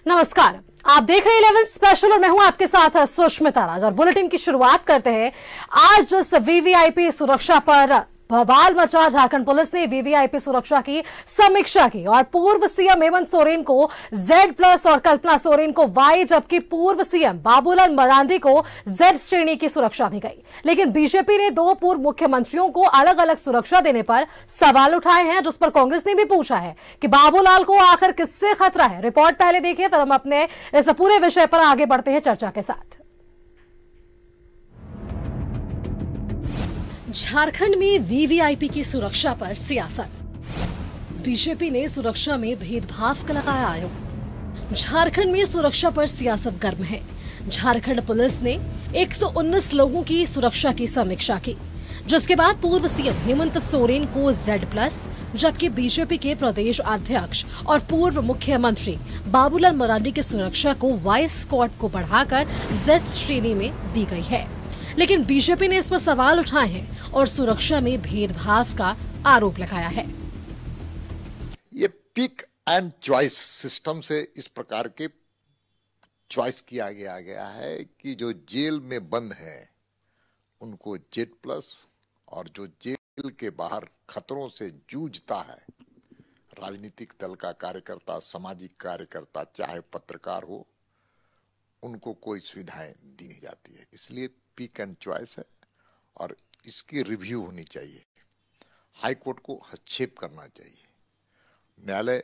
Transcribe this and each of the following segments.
नमस्कार, आप देख रहे हैं 11 स्पेशल और मैं हूं आपके साथ सुष्मिता राज। और बुलेटिन की शुरुआत करते हैं। आज जिस वीवीआईपी सुरक्षा पर बवाल मचा, झारखंड पुलिस ने वीवीआईपी सुरक्षा की समीक्षा की और पूर्व सीएम हेमंत सोरेन को Z+ और कल्पना सोरेन को Y, जबकि पूर्व सीएम बाबूलाल मरांडी को Z श्रेणी की सुरक्षा दी गई। लेकिन बीजेपी ने दो पूर्व मुख्यमंत्रियों को अलग अलग सुरक्षा देने पर सवाल उठाए हैं, जिस पर कांग्रेस ने भी पूछा है कि बाबूलाल को आखिर किससे खतरा है। रिपोर्ट पहले देखिए, फिर हम अपने इस पूरे विषय पर आगे बढ़ते हैं चर्चा के साथ। झारखंड में वीवीआईपी की सुरक्षा पर सियासत। बीजेपी ने सुरक्षा में भेदभाव का लगाया आरोप। झारखंड में सुरक्षा पर सियासत गर्म है। झारखंड पुलिस ने 119 लोगों की सुरक्षा की समीक्षा की, जिसके बाद पूर्व सीएम हेमंत सोरेन को Z+, जबकि बीजेपी के प्रदेश अध्यक्ष और पूर्व मुख्यमंत्री बाबूलाल मरांडी की सुरक्षा को Y स्क्वाड को बढ़ाकर Z श्रेणी में दी गई है। लेकिन बीजेपी ने इस पर सवाल उठाए हैं और सुरक्षा में भेदभाव का आरोप लगाया है। ये पिक एंड चॉइस सिस्टम से इस प्रकार के चॉइस किया गया है कि जो जेल में बंद है उनको Z+ और जो जेल के बाहर खतरों से जूझता है, राजनीतिक दल का कार्यकर्ता, सामाजिक कार्यकर्ता, चाहे पत्रकार हो, उनको कोई सुविधाएं दी नहीं जाती है। इसलिए पिक एंड चॉइस है और इसकी रिव्यू होनी चाहिए। हाई कोर्ट को हस्तक्षेप करना चाहिए। न्यायालय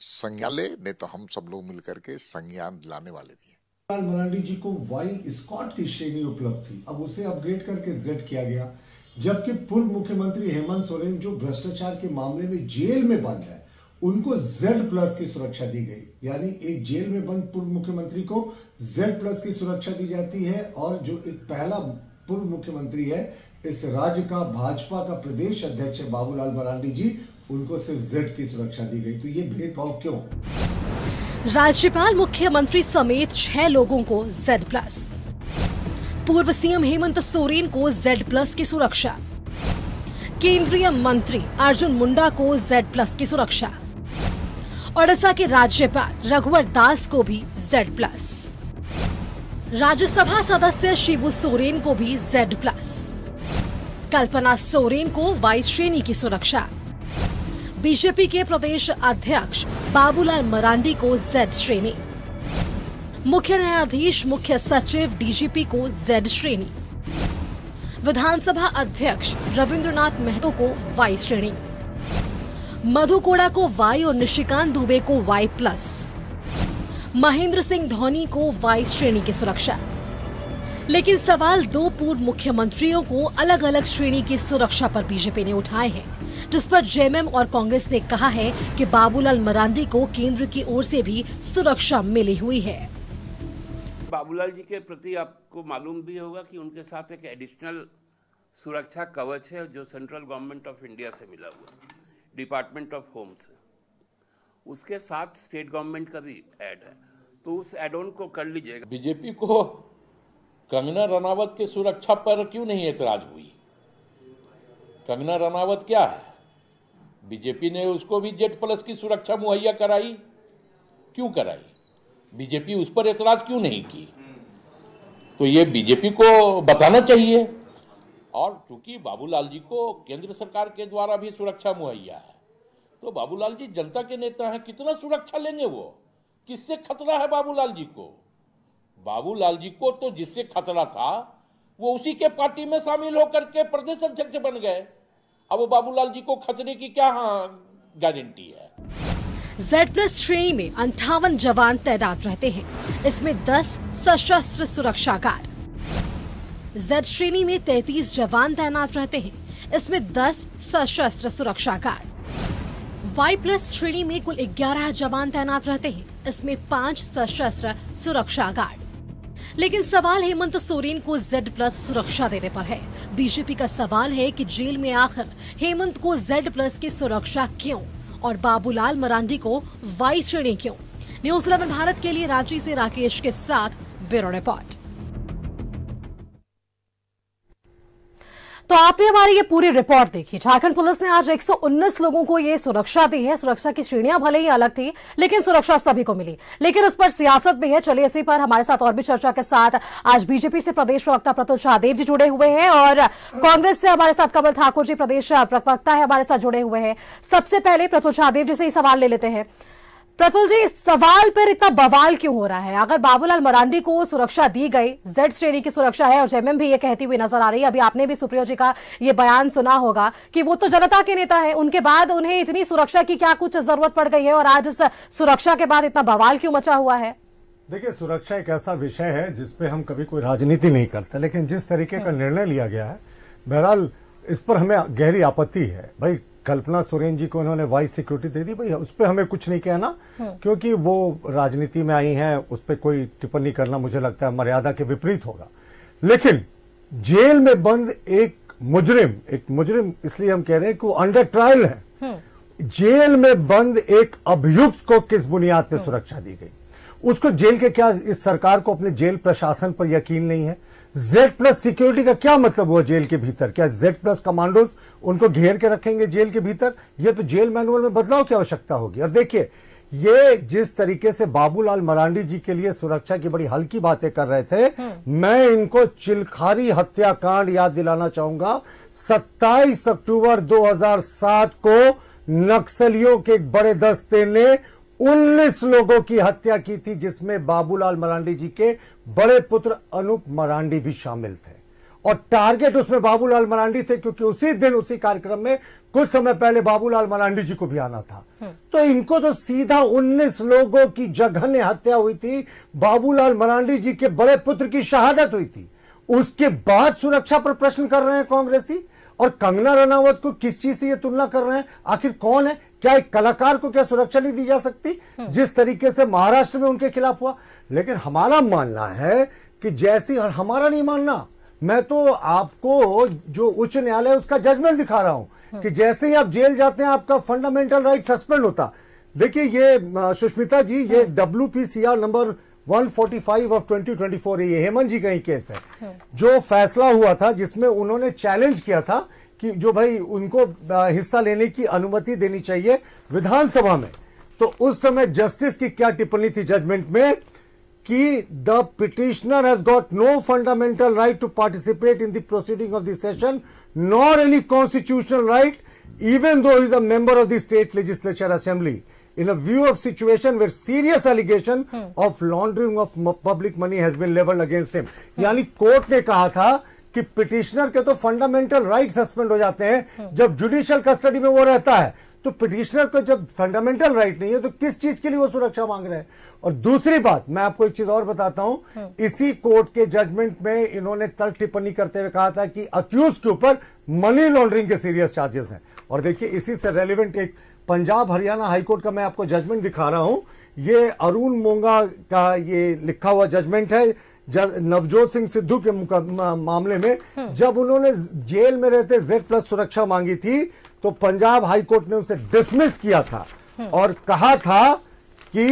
संज्ञान ले, नहीं तो हम सब लोग मिलकर के संज्ञान लाने वाले भी हैं। बाबूलाल मरांडी जी को Y स्क्वाड की श्रेणी उपलब्ध थी, अब उसे अपग्रेड करके Z किया गया। जबकि पूर्व मुख्यमंत्री हेमंत सोरेन जो भ्रष्टाचार के मामले में जेल में बंद है, उनको Z+ की सुरक्षा दी गई। यानी एक जेल में बंद पूर्व मुख्यमंत्री को Z+ की सुरक्षा दी जाती है और जो एक पहला पूर्व मुख्यमंत्री है इस राज्य का, भाजपा का प्रदेश अध्यक्ष है बाबूलाल मरांडी जी, उनको सिर्फ Z की सुरक्षा दी गई। तो ये भेदभाव क्यों? राज्यपाल, मुख्यमंत्री समेत 6 लोगों को Z+, पूर्व सीएम हेमंत सोरेन को Z+ की सुरक्षा, केंद्रीय मंत्री अर्जुन मुंडा को Z+ की सुरक्षा, ओडिशा के राज्यपाल रघुवर दास को भी Z+, राज्यसभा सदस्य शिबू सोरेन को भी Z+, कल्पना सोरेन को Y श्रेणी की सुरक्षा, बीजेपी के प्रदेश अध्यक्ष बाबूलाल मरांडी को Z श्रेणी, मुख्य न्यायाधीश, मुख्य सचिव, डीजीपी को Z श्रेणी, विधानसभा अध्यक्ष रविंद्रनाथ महतो को Y श्रेणी, मधु कोड़ा को Y और निशिकांत दुबे को Y+, महेंद्र सिंह धोनी को Y श्रेणी की सुरक्षा। लेकिन सवाल दो पूर्व मुख्यमंत्रियों को अलग अलग श्रेणी की सुरक्षा पर बीजेपी ने उठाए हैं, जिस पर जेएमएम और कांग्रेस ने कहा है कि बाबूलाल मरांडी को केंद्र की ओर से भी सुरक्षा मिली हुई है। बाबूलाल जी के प्रति आपको मालूम भी होगा कि उनके साथ एक एडिशनल सुरक्षा कवच है जो सेंट्रल गवर्नमेंट ऑफ इंडिया से मिला हुआ, डिपार्टमेंट ऑफ होम से। उसके साथ स्टेट गवर्नमेंट का भी ऐड है, तो उस एड ऑन को कर लीजिएगा। बीजेपी को कंगना रनावत के सुरक्षा पर क्यों नहीं एतराज हुई? कंगना रनावत क्या है? बीजेपी ने उसको भी Z+ की सुरक्षा मुहैया कराई, क्यों कराई? बीजेपी उस पर एतराज क्यों नहीं की? तो ये बीजेपी को बताना चाहिए। और चूंकि बाबूलाल जी को केंद्र सरकार के द्वारा भी सुरक्षा मुहैया है, तो बाबूलाल जी जनता के नेता हैं, कितना सुरक्षा लेंगे? वो किससे खतरा है बाबूलाल जी को? बाबूलाल जी को तो जिससे खतरा था वो उसी के पार्टी में शामिल होकर के प्रदेश अध्यक्ष बन गए। अब वो बाबूलाल जी को खतरे की क्या गारंटी है? Z+ श्रेणी में 58 जवान तैनात रहते हैं, इसमें 10 सशस्त्र सुरक्षा गार्ड। Z श्रेणी में 33 जवान तैनात रहते हैं, इसमें 10 सशस्त्र सुरक्षा गार्ड। Y+ श्रेणी में कुल 11 जवान तैनात रहते हैं, इसमें 5 सशस्त्र सुरक्षा गार्ड। लेकिन सवाल हेमंत सोरेन को Z+ सुरक्षा देने पर है। बीजेपी का सवाल है कि जेल में आखिर हेमंत को Z+ की सुरक्षा क्यों और बाबूलाल मरांडी को Y श्रेणी क्यों? न्यूज़ 11 भारत के लिए रांची से राकेश के साथ ब्यूरो रिपोर्ट। तो आपने हमारी ये पूरी रिपोर्ट देखी। झारखंड पुलिस ने आज 119 लोगों को ये सुरक्षा दी है। सुरक्षा की श्रेणियां भले ही अलग थी, लेकिन सुरक्षा सभी को मिली। लेकिन इस पर सियासत भी है। चलिए इसी पर हमारे साथ और भी चर्चा के साथ आज बीजेपी से प्रदेश प्रवक्ता प्रतुल शाहदेव जी जुड़े हुए हैं और कांग्रेस से हमारे साथ कमल ठाकुर जी प्रदेश प्रवक्ता है हमारे साथ जुड़े हुए हैं। सबसे पहले प्रतुल शाहदेव जी से ही सवाल ले लेते हैं। प्रतुल जी, सवाल पर इतना बवाल क्यों हो रहा है? अगर बाबूलाल मरांडी को सुरक्षा दी गई, जेड श्रेणी की सुरक्षा है और जेएमएम भी ये कहती हुई नजर आ रही है। अभी आपने भी सुप्रियो जी का ये बयान सुना होगा कि वो तो जनता के नेता है, उनके बाद उन्हें इतनी सुरक्षा की क्या कुछ जरूरत पड़ गई है और आज इस सुरक्षा के बाद इतना बवाल क्यों मचा हुआ है? देखिए, सुरक्षा एक ऐसा विषय है जिसपे हम कभी कोई राजनीति नहीं करते, लेकिन जिस तरीके का निर्णय लिया गया है, बहरहाल इस पर हमें गहरी आपत्ति है। भाई, कल्पना सोरेन जी को इन्होंने वाइस सिक्योरिटी दे दी, भाई उस पर हमें कुछ नहीं कहना, क्योंकि वो राजनीति में आई हैं, उस पर कोई टिप्पणी करना मुझे लगता है मर्यादा के विपरीत होगा। लेकिन जेल में बंद एक मुजरिम इसलिए हम कह रहे हैं कि वो अंडर ट्रायल है। जेल में बंद एक अभियुक्त को किस बुनियाद पर सुरक्षा दी गई? उसको जेल के क्या, इस सरकार को अपने जेल प्रशासन पर यकीन नहीं है? Z+ सिक्योरिटी का क्या मतलब हुआ जेल के भीतर? क्या Z+ कमांडोज उनको घेर के रखेंगे जेल के भीतर? ये तो जेल मैनुअल में बदलाव की आवश्यकता होगी। और देखिए, ये जिस तरीके से बाबूलाल मरांडी जी के लिए सुरक्षा की बड़ी हल्की बातें कर रहे थे, मैं इनको चिलखारी हत्याकांड याद दिलाना चाहूंगा। 27 अक्टूबर 2007 को नक्सलियों के एक बड़े दस्ते ने 19 लोगों की हत्या की थी, जिसमें बाबूलाल मरांडी जी के बड़े पुत्र अनूप मरांडी भी शामिल थे। और टारगेट उसमें बाबूलाल मरांडी थे, क्योंकि उसी दिन उसी कार्यक्रम में कुछ समय पहले बाबूलाल मरांडी जी को भी आना था। तो इनको तो सीधा 19 लोगों की जघन्य हत्या हुई थी। बाबूलाल मरांडी जी के बड़े पुत्र की शहादत हुई थी। उसके बाद सुरक्षा पर प्रश्न कर रहे हैं कांग्रेसी। और कंगना रनावत को किस चीज से ये तुलना कर रहे हैं? आखिर कौन है? क्या एक कलाकार को क्या सुरक्षा नहीं दी जा सकती जिस तरीके से महाराष्ट्र में उनके खिलाफ हुआ? लेकिन हमारा मानना है कि जैसी, और हमारा नहीं मानना, मैं तो आपको जो उच्च न्यायालय है उसका जजमेंट दिखा रहा हूं कि जैसे ही आप जेल जाते हैं आपका फंडामेंटल राइट सस्पेंड होता। देखिए, ये सुष्मिता जी, ये WPCR नंबर 145 ऑफ 2024 है, ये हेमंत जी का ही केस है। जो फैसला हुआ था जिसमें उन्होंने चैलेंज किया था कि जो भाई उनको हिस्सा लेने की अनुमति देनी चाहिए विधानसभा में, तो उस समय जस्टिस की क्या टिप्पणी थी जजमेंट में कि the petitioner has got no fundamental right to participate in the proceeding of the session nor any constitutional right even though he is a member of the state legislature assembly in a view of situation where serious allegation of laundering of public money has been leveled against him। यानी court ने कहा था कि petitioner के तो fundamental right suspend हो जाते हैं जब जुडिशियल कस्टडी में वो रहता है। तो पिटिशनर को जब फंडामेंटल राइट नहीं है तो किस चीज के लिए वो सुरक्षा मांग रहे हैं? और दूसरी बात, मैं आपको एक चीज और बताता हूं, इसी कोर्ट के जजमेंट में इन्होंने तल टिप्पणी करते हुए कहा था कि अक्यूज के ऊपर मनी लॉन्ड्रिंग के सीरियस चार्जेस हैं। और देखिए, इसी से रेलिवेंट एक पंजाब हरियाणा हाईकोर्ट का मैं आपको जजमेंट दिखा रहा हूं। ये अरुण मोंगा का ये लिखा हुआ जजमेंट है नवजोत सिंह सिद्धू के मामले में। जब उन्होंने जेल में रहते Z+ सुरक्षा मांगी थी तो पंजाब हाईकोर्ट ने उसे डिसमिस किया था और कहा था कि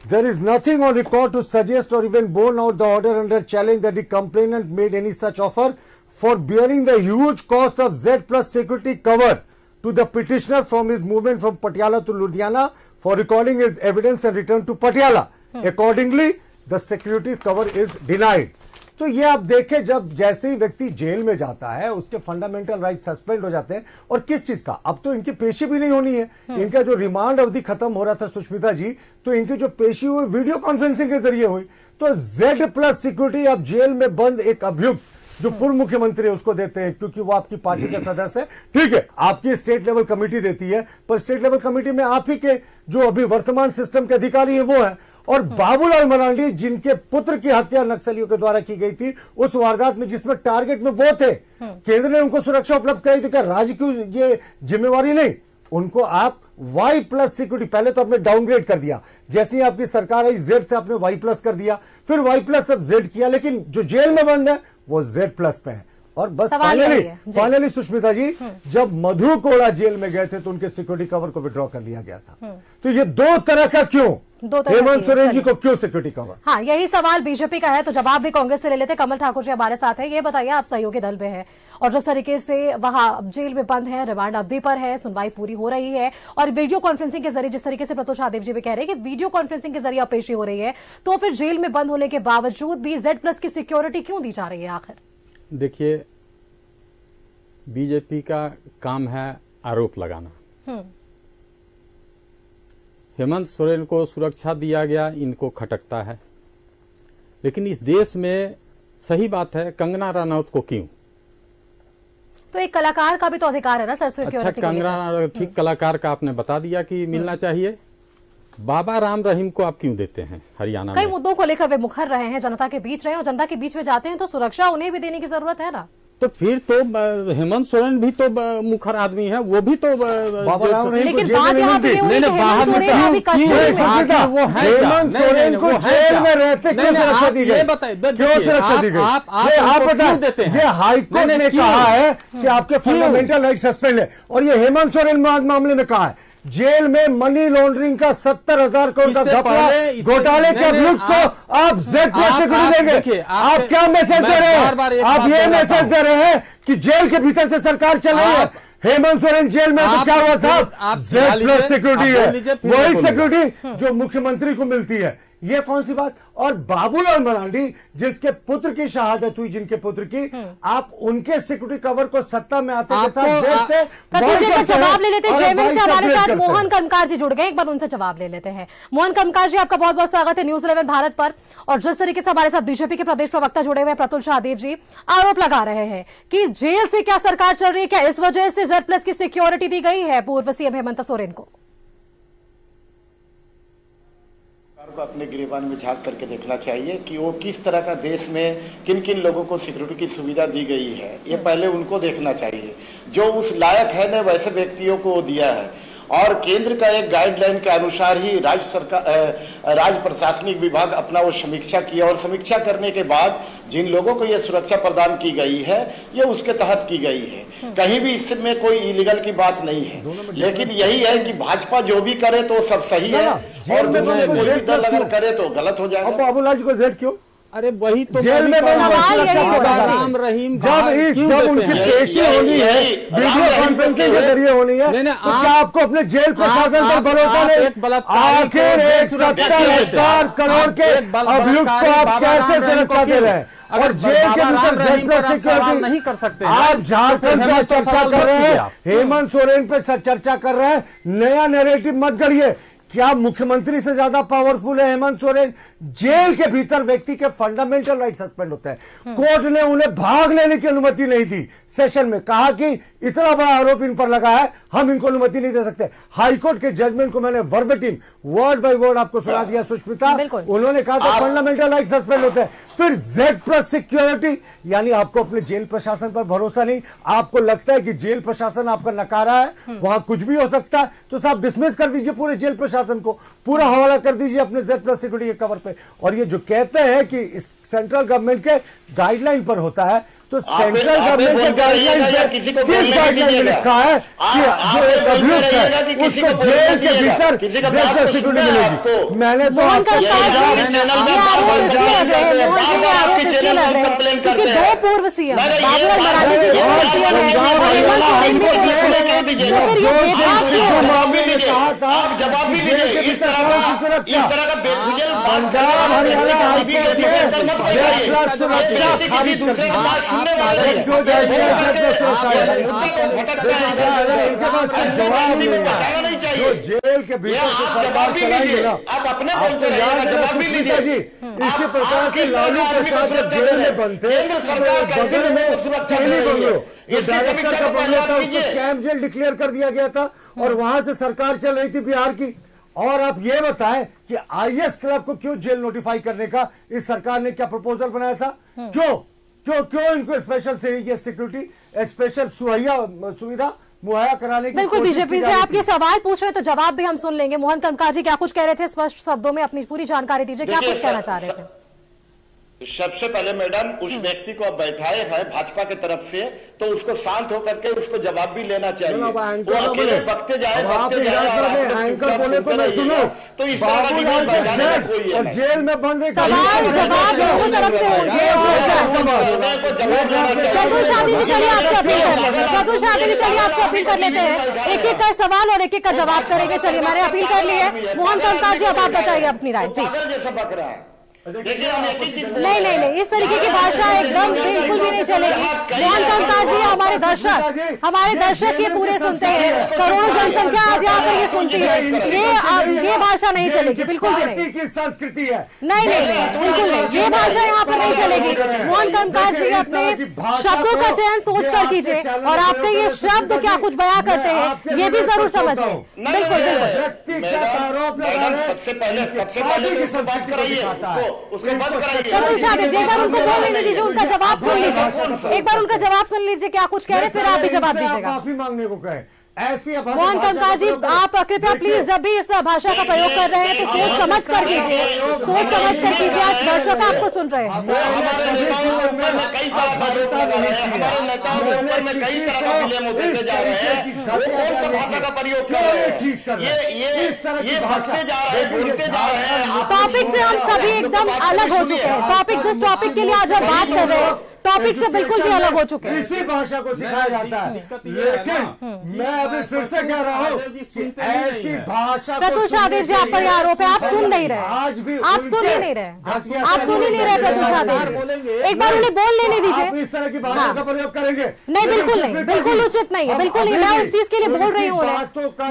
there is nothing on record to suggest or even borne out the order under challenge that the complainant made any such offer for bearing the huge cost of Z+ security cover to the petitioner from his movement from Patiala to Ludhiana for recording his evidence and return to Patiala. Accordingly, the security cover is denied. तो ये आप देखें, जब जैसे ही व्यक्ति jail में जाता है उसके फंडामेंटल राइट सस्पेंड हो जाते हैं। और किस चीज का? अब तो इनकी पेशी भी नहीं होनी है। इनका जो रिमांड अवधि खत्म हो रहा था सुष्मिता जी, तो इनकी जो पेशी हुई वीडियो कॉन्फ्रेंसिंग के जरिए हुई। तो Z+ सिक्योरिटी आप जेल में बंद एक अभियुक्त जो पूर्व मुख्यमंत्री है उसको देते हैं, क्योंकि वो आपकी पार्टी का सदस्य है। ठीक है, आपकी स्टेट लेवल कमेटी देती है, पर स्टेट लेवल कमेटी में आप ही के जो अभी वर्तमान सिस्टम के अधिकारी है वो है। और बाबूलाल मरांडी जिनके पुत्र की हत्या नक्सलियों के द्वारा की गई थी उस वारदात में, जिसमें टारगेट में वो थे, केंद्र ने उनको सुरक्षा उपलब्ध कराई, तो क्या राज्य की ये जिम्मेवारी नहीं? उनको आप Y+ सिक्योरिटी, पहले तो आपने डाउनग्रेड कर दिया, जैसे ही आपकी सरकार आई Z से आपने Y+ कर दिया, फिर Y+ अब Z किया, लेकिन जो जेल में बंद है वो Z+ पे है। और बस सवाल यही है। फाइनली सुष्मिता जी, जब मधु कोड़ा जेल में गए थे तो उनके सिक्योरिटी कवर को विड्रॉ कर लिया गया था। तो ये दो तरह का क्यों, हेमंत सोरेन जी को क्यों सिक्योरिटी कवर? हाँ, यही सवाल बीजेपी का है, तो जवाब भी कांग्रेस से ले लेते। कमल ठाकुर जी हमारे साथ है। ये बताइए, आप सहयोगी दल में है और जिस तरीके से वहां जेल में बंद है, रिमांड अवधि पर है, सुनवाई पूरी हो रही है और वीडियो कॉन्फ्रेंसिंग के जरिए, जिस तरीके से प्रतुल शाहदेव जी भी कह रहे हैं कि वीडियो कॉन्फ्रेंसिंग के जरिए पेशी हो रही है, तो फिर जेल में बंद होने के बावजूद भी Z+ की सिक्योरिटी क्यों दी जा रही है आखिर? देखिए, बीजेपी का काम है आरोप लगाना। हेमंत सोरेन को सुरक्षा दिया गया, इनको खटकता है। लेकिन इस देश में सही बात है, कंगना रनौत को क्यों? तो एक कलाकार का भी तो अधिकार है ना सर सिक्योरिटी। अच्छा, कंगना ठीक कलाकार का आपने बता दिया कि मिलना चाहिए। बाबा राम रहीम को आप क्यों देते हैं हरियाणा में? कई मुद्दों को लेकर वे मुखर रहे हैं, जनता के बीच रहे हैं, और जनता के बीच में जाते हैं तो सुरक्षा उन्हें भी देने की जरूरत है ना। तो फिर तो हेमंत सोरेन भी तो मुखर आदमी है, वो भी तो बाबा राम रहीम लेकिन बात यहाँ पे हेमंत सोरेन को जेल में रहते क्यों सुरक्षा दी गई? क्यों सुरक्षा दी गई? आप देते हैं, ये हाईकोर्ट ने कहा है कि आपके फंडामेंटल राइट सस्पेंड है, और ये हेमंत सोरेन मामले में कहा है जेल में मनी लॉन्ड्रिंग का 70,000 करोड़ का घोटाले के अभियुक्त को आप Z+ सिक्योरिटी देंगे? आप क्या मैसेज दे रहे हैं? आप ये मैसेज दे रहे हैं कि जेल के भीतर से सरकार चल रही है। हेमंत सोरेन जेल में तो क्या हुआ साहब? Z+ सिक्योरिटी है, वही सिक्योरिटी जो मुख्यमंत्री को मिलती है। ये कौन सी बात? और बाबूलाल मरांडी जिसके पुत्र की शहादत हुई, जिनके पुत्र की, आप उनके सिक्योरिटी कवर को सत्ता में आते के साथ जेल से जवाब ले लेते हैं। जयवीर से हमारे साथ मोहन कर्मकार जी जुड़ गए, एक बार उनसे जवाब ले लेते हैं। मोहन कर्मकार जी, आपका बहुत बहुत स्वागत है न्यूज़ 11 भारत पर। और जिस तरीके से हमारे साथ बीजेपी के प्रदेश प्रवक्ता जुड़े हुए हैं प्रतुल शाहदेव जी, आरोप लगा रहे हैं कि जेल से क्या सरकार चल रही है, क्या इस वजह से Z+ की सिक्योरिटी दी गई है पूर्व सीएम हेमंत सोरेन को? को अपने गिरेबान में झांक करके देखना चाहिए कि वो किस तरह का देश में किन किन लोगों को सिक्योरिटी की सुविधा दी गई है। ये पहले उनको देखना चाहिए, जो उस लायक है ने वैसे व्यक्तियों को दिया है। और केंद्र का एक गाइडलाइन के अनुसार ही राज्य प्रशासनिक विभाग अपना वो समीक्षा किया, और समीक्षा करने के बाद जिन लोगों को ये सुरक्षा प्रदान की गई है, ये उसके तहत की गई है। कहीं भी इसमें कोई इलीगल की बात नहीं है। लेकिन यही है कि भाजपा जो भी करे तो सब सही है, और दूसरे कोई भी दल अगर करे तो गलत हो जाएगा। बाबूलाल जी को जेल क्यों? अरे वही तो जेल में सवाल यही हो रहा है। राम रहीम जब उनकी पेशी होनी है, वीडियो कॉन्फ्रेंसिंग के जरिए होनी है, तो क्या आपको अपने जेल प्रशासन पर भरोसा नहीं? आखिर 70,000 करोड़ के अभियुक्त को आप कैसे सुरक्षा दे रहे हैं? और जेल के भीतर Z+ नहीं कर सकते। आप झारखंड पर चर्चा कर रहे हैं, हेमंत सोरेन पे चर्चा कर रहे हैं, नया नैरेटिव मत गढ़िए। क्या मुख्यमंत्री से ज्यादा पावरफुल है हेमंत सोरेन? जेल के भीतर व्यक्ति के फंडामेंटल राइट सस्पेंड होते हैं। कोर्ट ने उन्हें भाग लेने की अनुमति नहीं दी। सेशन में कहा कि इतना बड़ा आरोप इन पर लगा है, हम इनको अनुमति नहीं दे सकते। हाईकोर्ट के जजमेंट को मैंने वर्बेटिम वर्ड बाय वर्ड आपको सुना दिया सुष्मिता। उन्होंने कहा था फंडामेंटल राइट सस्पेंड होते हैं। फिर Z+ सिक्योरिटी, यानी आपको अपने जेल प्रशासन पर भरोसा नहीं। आपको लगता है कि जेल प्रशासन आपका नकारा है, वहां कुछ भी हो सकता है, तो साहब डिसमिस कर दीजिए पूरे जेल प्रशासन को, पूरा हवाला कर दीजिए अपने Z+ सिक्योरिटी के कवर पे। और ये जो कहते हैं कि इस सेंट्रल गवर्नमेंट के गाइडलाइन पर होता है, तो सेंट्रल गवर्नमेंट के गाइडलाइन किस गाइडलाइन में लिखा है कि जो एक अभियुक्त है उसको जेल के भीतर Z+ सिक्योरिटी मिलेगी? मैंने तो दो पूर्व सीएम बाबूलाल जेल के भीतर जवाब भी लीजिए, आप अपने बोलते रहिएगा, जवाब भी लीजिए। इसी प्रकार के लालू प्रसाद जेल में बनते, केंद्र सरकार कैसे लोगों को सुरक्षा दे रही है, इसकी समीक्षा को पहले आप कीजिए। कैंप जेल डिक्लेयर कर दिया गया था और वहां से सरकार चल रही थी बिहार की। और आप ये बताएं कि IS क्लब को क्यों जेल नोटिफाई करने का इस सरकार ने क्या प्रपोजल बनाया था? क्यों क्यों क्यों इनको स्पेशल सिक्योरिटी, स्पेशल सुविधा मुहैया कराने की? बिल्कुल, बीजेपी से आप ये सवाल पूछ रहे हैं तो जवाब भी हम सुन लेंगे। मोहन कर्मकार जी क्या कुछ कह रहे थे? स्पष्ट शब्दों में अपनी पूरी जानकारी दीजिए, क्या कुछ कहना चाह रहे थे? सबसे पहले मैडम उस व्यक्ति को अब बैठाए हैं भाजपा की तरफ से, तो उसको शांत होकर के उसको जवाब भी लेना चाहिए। वो अकेले बकते जाए और आप लोग चुपचाप सुनते रहिएगा, तो इस तरह का डिबेट बैठाने का कोई है जेल में बंद सवाल जवाब दोनों तरफ से होंगे को जवाब लेना चाहिए। चलिए आपसे अपील कर लेते हैं, एक एक का सवाल और एक एक का जवाब करेंगे। चलिए मैंने अपील कर ली है। मोहन कंकाल जी, अब आप बताइए अपनी राय। जी, जैसा बक रहा है, देखिए हम एक ही चीज नहीं, इस तरीके की भाषा एकदम बिल्कुल भी नहीं चलेगी। मोहन कंकाल जी, हमारे दर्शक ये पूरे सुनते हैं, करोड़ों जनसंख्या आज यहाँ पर ये सुनती है। ये भाषा नहीं चलेगी, बिल्कुल भी नहीं। की संस्कृति है, नहीं, बिल्कुल नहीं, ये भाषा यहाँ पर नहीं चलेगी। मोहन कंकाल जी, अपने शब्दों का चयन सोच कर कीजिए और आपके ये शब्द क्या कुछ बयां करते हैं ये भी जरूर समझिए। बिल्कुल। सबसे पहले उसको बात कराइए, उसको बंद कराइए। एक बार उनको बोल लेने दीजिए, उनका जवाब सुन लीजिए। एक बार उनका जवाब सुन लीजिए क्या कुछ कह रहे, फिर आप भी जवाब दीजिएगा। माफी मांगने को कहे ऐसी मोहन कंकाल जी, आप कृपया प्लीज जब भी इस भाषा का प्रयोग कर रहे हैं तो सोच समझ कर कीजिए, सोच समझ कर कीजिए। आज दर्शक आपको सुन रहे हैं। हमारे नेताओं के ऊपर में कई तरह का आरोप लगा रहे हैं, हमारे नेताओं के ऊपर में कई तरह का ब्लेम होते जा रहे हैं। वो कौन सा भाषा का प्रयोग कर रहे हैं? ये भागते जा रहे हैं, बोलते जा रहे हैं। टॉपिक से हम सभी एकदम अलग हो चुके हैं। टॉपिक, जिस टॉपिक के लिए आज हम बात कर रहे हैं, टॉपिक से बिल्कुल भी अलग हो चुके हैं। इसी भाषा को सिखाया जाता है, लेकिन मैं अभी फिर से कह रहा हूँ ऐसी भाषा। प्रत्युष आदेव जी, आप पर आरोप है, आप सुन नहीं रहे, आज भी आप सुन ही नहीं रहे, आप सुन ही नहीं रहे। प्रत्युष आदेव जी, एक बार उन्हें बोल लेने दीजिए। इस तरह की भाषा का प्रयोग करेंगे? नहीं, बिल्कुल नहीं, बिल्कुल उचित नहीं है, बिल्कुल नहीं। मैं उस चीज के लिए बोल रही हूँ,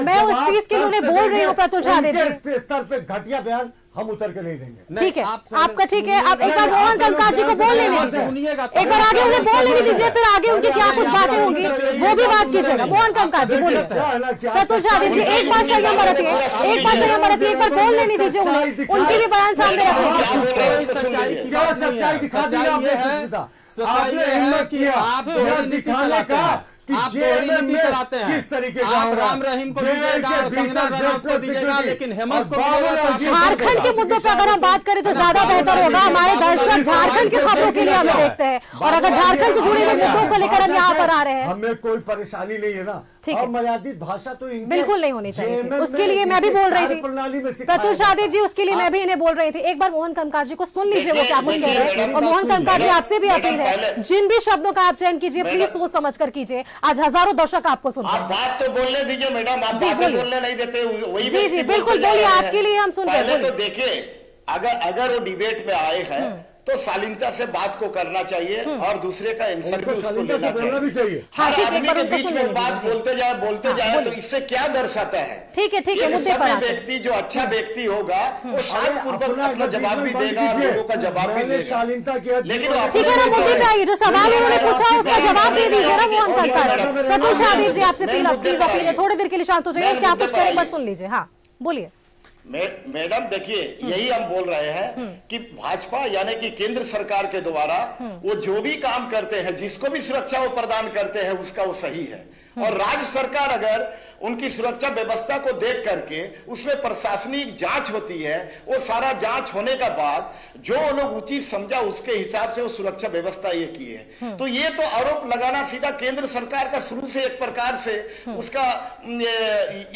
मैं उस चीज के लिए उन्हें बोल रही हूँ। प्रत्युष आदेव जी, स्तर पे घटिया बयान हम उतर के नहीं देंगे। ठीक है, आपका ठीक है। अब एक बार मोहन कंकाल जी को बोल लेने दीजिए, एक बार आगे उन्हें बोल लेने दीजिए, फिर आगे उनकी क्या कुछ बातें होंगी वो भी बात कीजिएगा। मोहन कंकाल जी बोलिए। प्रत्युष आदेव जी, एक बार संयम बरतिए, एक बार संयम बरतिए, एक बार बोल लेने दीजिए उन्हें, उनकी भी बयान सामने रखेंगे। क्या सच्चाई दिखा दी आपने हिम्मत किया आप दिखाने का आप नीति चलाते हैं। किस तरीके आप राम रहीम को दीजिएगा और कंगना रनौत को दीजिएगा, लेकिन हेमंत को झारखंड के मुद्दों पर अगर हम बात करें तो ज्यादा बेहतर होगा। हमारे दर्शक झारखंड की खबरों के लिए हमें देखते हैं और अगर झारखंड से जुड़े हुए मुद्दों को लेकर हम यहाँ पर आ रहे हैं, हमें कोई परेशानी नहीं है ना। ठीक है, मर्यादित भाषा तो बिल्कुल नहीं होनी चाहिए थी। उसके लिए मैं भी बोल रही थी, प्रत्युष आदेव जी, उसके लिए मैं भी इन्हें बोल रही थी। एक बार मोहन कंकाल जी को सुन लीजिए वो क्या कुछ कह रहे हैं। और मोहन कंकाल जी, आपसे भी अपील है, जिन भी शब्दों का आप चयन कीजिए प्लीज सोच समझ कर कीजिए। आज हजारों दर्शक आपको सुन रहे हैं। आप बात तो बोलने दीजिए मैडम, आप बातें बोलने नहीं देते। वही जी, बिल्कुल बोलिए, आपके लिए हम सुन रहे हैं। तो देखिए, अगर वो डिबेट में आए हैं तो शालीनता से बात को करना चाहिए और दूसरे का आंसर भी उसको लेना चाहिए। हर आदमी के बीच में बात बोलते जाए तो इससे क्या दर्शाता है? ठीक है, मुद्दे पर व्यक्ति जो अच्छा व्यक्ति होगा वो शांतिपूर्वक अपना जवाब भी देगा, लोगों का जवाब भी देगा। शालीनता किया, लेकिन ठीक है ना, मुद्दे पे आइए। जो सवाल उन्होंने पूछा उसका जवाब दे दीजिए ना मोहन कंकाल। प्रत्युष आदेव जी, आपसे प्लीज अपील है, थोड़ी देर के लिए शांत हो जाइए, क्या कुछ करें पर सुन लीजिए। हाँ बोलिए। मैडम देखिए, यही हम बोल रहे हैं कि भाजपा यानी कि केंद्र सरकार के द्वारा वो जो भी काम करते हैं, जिसको भी सुरक्षा वो प्रदान करते हैं, उसका वो सही है। और राज्य सरकार अगर उनकी सुरक्षा व्यवस्था को देख करके उसमें प्रशासनिक जांच होती है, वो सारा जांच होने का बाद जो लोग उचित समझा उसके हिसाब से वो सुरक्षा व्यवस्था ये की है। तो ये तो आरोप लगाना सीधा केंद्र सरकार का शुरू से एक प्रकार से उसका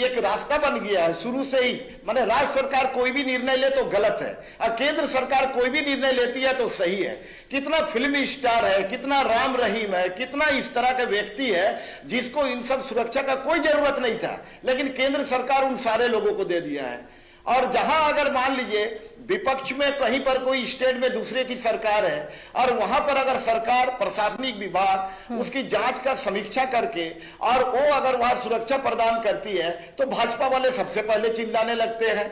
एक रास्ता बन गया है शुरू से ही। माने राज्य सरकार कोई भी निर्णय ले तो गलत है और केंद्र सरकार कोई भी निर्णय लेती है तो सही है। कितना फिल्म स्टार है, कितना राम रहीम है, कितना इस तरह के व्यक्ति है जिसको इन सब सुरक्षा का कोई जरूरत नहीं था, लेकिन केंद्र सरकार उन सारे लोगों को दे दिया है। और जहां अगर मान लीजिए विपक्ष में कहीं पर कोई स्टेट में दूसरे की सरकार है और वहां पर अगर सरकार प्रशासनिक विभाग उसकी जांच का समीक्षा करके और वो अगर वहां सुरक्षा प्रदान करती है तो भाजपा वाले सबसे पहले चिल्लाने लगते हैं।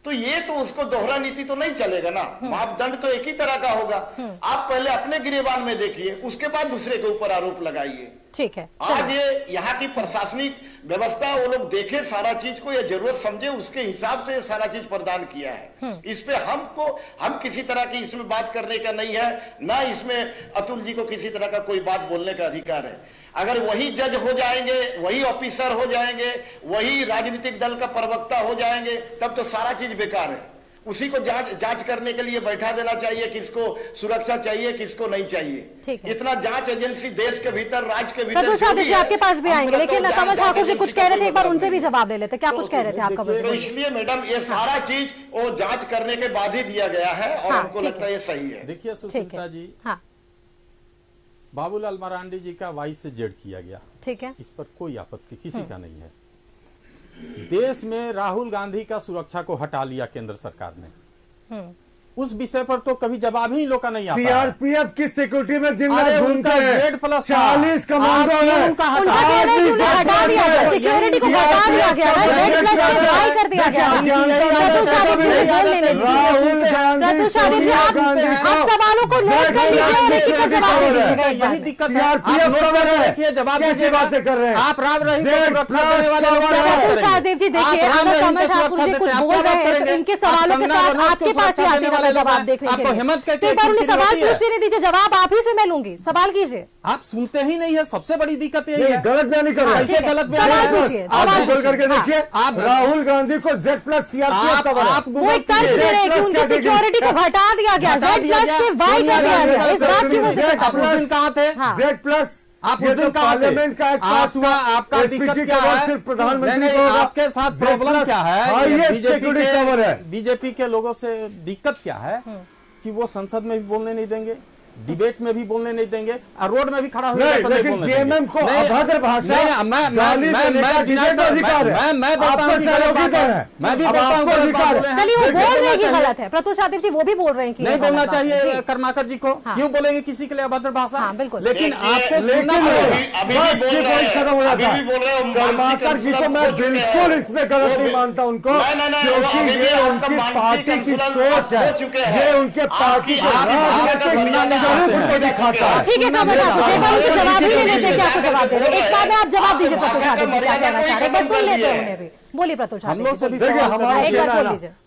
तो ये तो उसको दोहरा नीति तो नहीं चलेगा ना, मापदंड तो एक ही तरह का होगा। आप पहले अपने गिरेबान में देखिए, उसके बाद दूसरे के ऊपर आरोप लगाइए। ठीक है, आज ये यहाँ की प्रशासनिक व्यवस्था वो लोग देखे सारा चीज को, या जरूरत समझे उसके हिसाब से ये सारा चीज प्रदान किया है। इस पे हम किसी तरह की इसमें बात करने का नहीं है, ना इसमें अतुल जी को किसी तरह का कोई बात बोलने का अधिकार है। अगर वही जज हो जाएंगे, वही ऑफिसर हो जाएंगे, वही राजनीतिक दल का प्रवक्ता हो जाएंगे, तब तो सारा चीज बेकार है। उसी को जांच करने के लिए बैठा देना चाहिए, किसको सुरक्षा चाहिए किसको नहीं चाहिए। इतना जांच एजेंसी देश के भीतर, राज्य के भीतर जी आपके पास भी आएंगे, लेकिन कमल ठाकुर जी कुछ कह रहे थे, एक बार उनसे भी जवाब ले लेते। क्या कुछ कह रहे थे आपका? तो इसलिए मैडम ये सारा चीज वो जांच करने के बाद ही दिया गया है और हमको लगता है ये सही है। देखिए सुष्मिता जी, बाबूलाल मरांडी जी का वाई से जेड किया गया, ठीक है, इस पर कोई आपत्ति किसी का नहीं है। देश में राहुल गांधी का सुरक्षा को हटा लिया केंद्र सरकार ने, उस विषय पर तो कभी जवाब ही लोग का नहीं आता। सीआरपीएफ की सिक्योरिटी में दिन रात घूमते हैं, जेड प्लस 40 कमांडो है, सिक्योरिटी को हटा दिया गया, कर दिया गया। आप सवालों को नोट कर लीजिए, यही दिक्कत है। देखिए जवाब कैसे बातें कर रहे हैं आप, राम रहीम को सुरक्षा देने वाले शाहदेव जी। देखिए अगर कमल ठाकुर जी कुछ बोल रहे हैं तो इनके सवालों के साथ आपके पास ही आते हैं जवाब देखने के लिए। तो एक बार उन्हें सवाल पूछ लेने दीजिए, जवाब आप ही से मैं लूंगी, सवाल कीजिए। आप सुनते ही नहीं है, सबसे बड़ी दिक्कत यही है। गलत बयानी कर रहे हैं, गलत सवाल पूछिए, आप करके देखिए। आप राहुल गांधी को जेड प्लस सीआरपीएफ का वो एक तर्क दे रहे हैं कि उनकी सिक्योरिटी को हटा दिया गया, जेड प्लस से वाई कर दिया गया। इस बात की वजह कहाँ थे जेड प्लस? आप उस दिन पार्लियामेंट का एक पास हुआ, आपका दिक्कत क्या है? सिर्फ प्रधानमंत्री आपके साथ प्रॉब्लम क्या है? बीजेपी के लोगों से दिक्कत क्या है कि वो संसद में भी बोलने नहीं देंगे, डिबेट में भी बोलने नहीं देंगे, और रोड में भी खड़ा हुआ है। लेकिन जेएमएम को अभद्र भाषा मैं भी चलिए वो बोल रहे हैं कि गलत है। प्रतुष यादव जी वो भी बोल रहे हैं कि नहीं बोलना चाहिए कर्माकर जी को, क्यों बोलेंगे किसी के लिए अभद्र भाषा? बिल्कुल, लेकिन आपको कर्माकर जी को मैं बिल्कुल इसमें गलत नहीं मानता उनको, क्योंकि ये उनकी पार्टी की सोच है, ये उनके पार्टी ठीक है कमल ठाकुर जवाब ही ले लेते हैं। क्या जवाब दे रहे हैं? एक बार में आप जवाब दीजिए प्रतुष यादव जी क्या कहना चाह रहे हैं, बस सुन लेते हैं उन्हें भी। बोलिए प्रतुष यादव।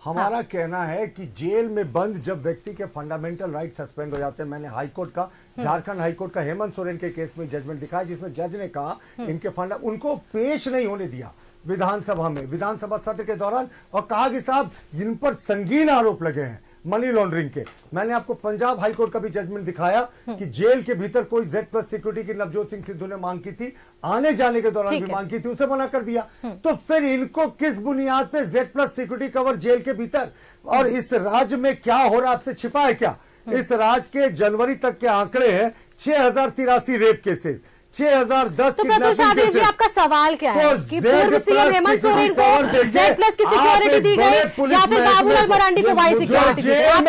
हमारा कहना है कि जेल में बंद जब व्यक्ति के फंडामेंटल राइट सस्पेंड हो जाते हैं, मैंने हाईकोर्ट का, झारखंड हाईकोर्ट का हेमंत सोरेन के केस में जजमेंट दिखाया जिसमें जज ने कहा इनके उनको पेश नहीं होने दिया विधानसभा में, विधानसभा सत्र के दौरान, और कहा कि साहब इन पर संगीन आरोप लगे हैं मनी लॉन्ड्रिंग के। मैंने आपको पंजाब हाईकोर्ट का भी जजमेंट दिखाया कि जेल के भीतर कोई जेड प्लस सिक्योरिटी की नवजोत सिंह सिद्धू ने मांग की थी, आने जाने के दौरान भी मांग की थी, उसे मना कर दिया। तो फिर इनको किस बुनियाद पे Z plus security cover jail के भीतर? और इस राज्य में क्या हो रहा आपसे छिपा है क्या? इस राज्य के जनवरी तक के आंकड़े हैं 6083 रेप केसेस, 6010। तो प्रतुष यादव जी आपका सवाल क्या है कि पूर्व सीएम हेमंत सोरेन को जेड प्लस की सिक्योरिटी दी गई या फिर बाबूलाल मरांडी को वाई सिक्योरिटी दी गई? उसके